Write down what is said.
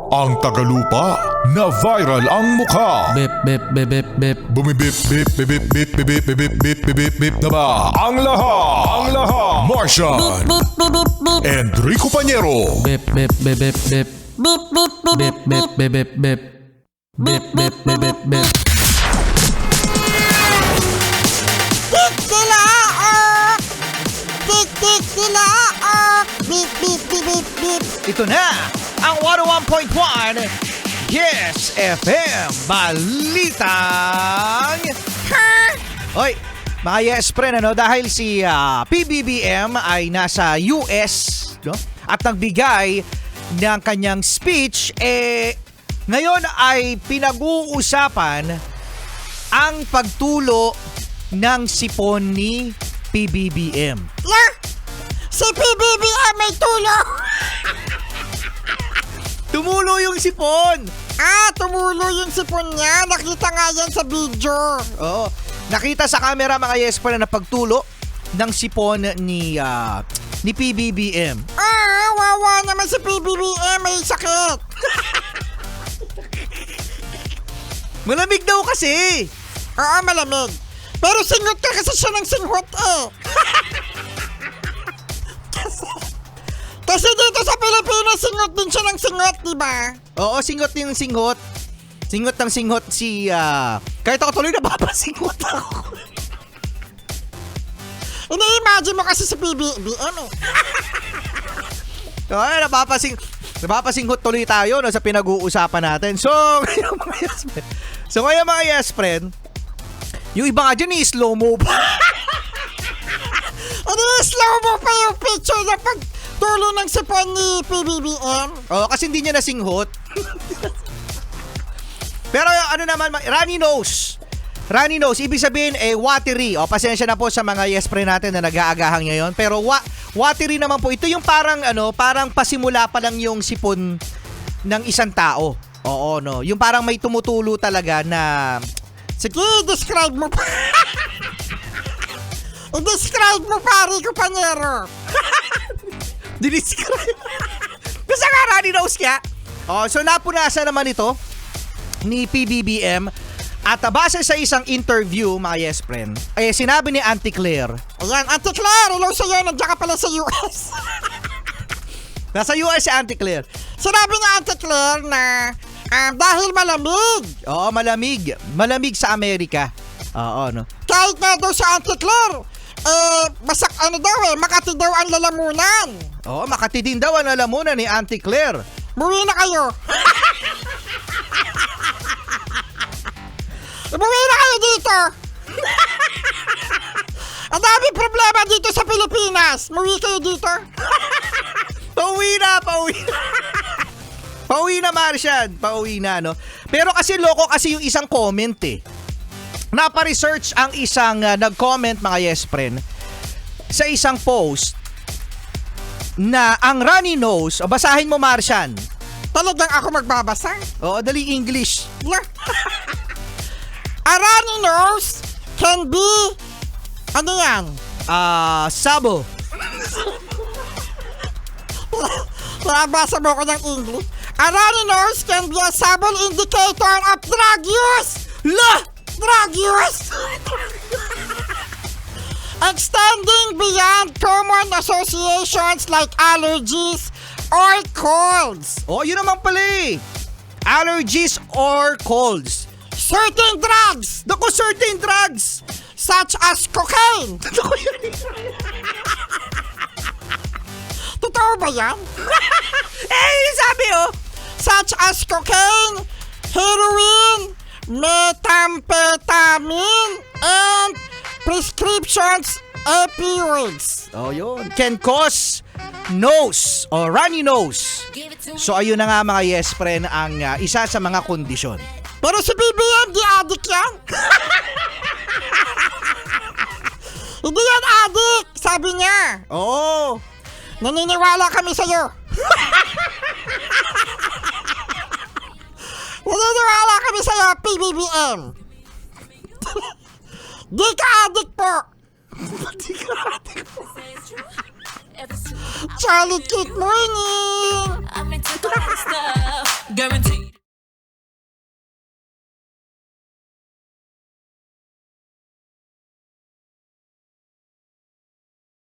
Ang tagalupa na viral ang mukha. Bip, bip, bip, bip, bip. Bumibip, bip, bip, bip, bip, bip, bip, bip, bip, bip, bip na ba? Ang lahat. Martian. Enrico Pañero. Bip, bip, bip, bip, bip. Bip, bip, bip, bip, bip, bip, bip. Bip, bip, bip, bip, bip. Tik sila, oh! Tik, tik sila, oh! Bip, bip, bip, bip, bip. Ito na ang 101.1 Yes FM Balitang Hoy, mga Yes friend, dahil si PBBM ay nasa US, no? At nagbigay ng kanyang speech, ngayon ay pinag-uusapan ang pagtulo ng sipon ni PBBM. Yeah! Si PBBM may tulong! Tumulo yung sipon! Tumulo yung sipon niya. Nakita nga yan sa video. Oo. Nakita sa camera mga yes pa na pagtulo ng sipon ni PBBM. Wawa naman si PBBM. May sakit. Malamig daw kasi. Oo, malamig. Pero singot ka kasi siya ng singhot eh. Kasi dito sa Pilipinas, singot din siya ng singot, diba? Oo, singot yung singot. Singot ng singot si... kahit ako tuloy napapasingot ako. Ini-imagine mo kasi si PBBM eh. Oo, napapasingot tuloy tayo sa pinag-uusapan natin. So, ngayon mga yes friend, yung iba nga dyan slow mo pa. Slow mo pa yung picture na pagtulo ng sipon ni PBBM. Oo, kasi hindi niya nasinghot. Pero ano naman, runny nose. Runny nose, ibig sabihin watery. Pasensya na po sa mga yes friend natin na nag-aagahang ngayon. Pero watery naman po. Ito yung parang pasimula pa lang yung sipon ng isang tao. Oo, no. Yung parang may tumutulo talaga na... Sige, describe mo pa. I-describe mo pa, Rico Pañero. Diniscribe. Basta nga runny nose kaya. So napunasan naman ito ni PBBM. At base sa isang interview, mga yes friend, sinabi ni Auntie Claire. Ayan, Auntie Claire, hello sa'yo. Nandiyan ka pala sa US. Nasa US si Auntie Claire. Sinabi ni Auntie Claire na dahil malamig. Oo, malamig. Malamig sa Amerika. Oo, no. Kahit nga daw sa Auntie Claire, Makati daw ang lalamunan. Oo, Makati din daw ang lalamunan ni Auntie Claire. Muwi na kayo. Umuwi na kayo dito. Ang daming problema dito sa Pilipinas. Muwi kayo dito. Pauwi na. Pauwi na, Martian. Pauwi na, no? Pero kasi loko kasi yung isang comment Napa-research ang isang nag-comment, mga yes friend, sa isang post na ang runny nose, basahin mo, Martian. Talagang ako magbabasa? Oo, dali English. A runny nose can be, ano yan? Sabo. Nabasa mo ko ng English. A runny nose can be a subtle indicator of drug use. Drug use. Extending beyond common associations like allergies or colds. Yun naman pala allergies or colds. Certain drugs. Certain drugs. Such as cocaine. Totoo ba yan? Sabi Such as cocaine, heroin, methamphetamine, and prescriptions opioids. Yun. Can cause nose or runny nose. So ayun na nga mga yes friend ang isa sa mga kondisyon. Pero si BBM, di addict yan. Hindi yan addict, sabi niya. Oo. Naniniwala kami sa'yo. Naniniwala kami sa'yo, PBBM. Di ka addict po. Di ka addict po. Charlie Kit Morning! I'm into the stuff. guarantee.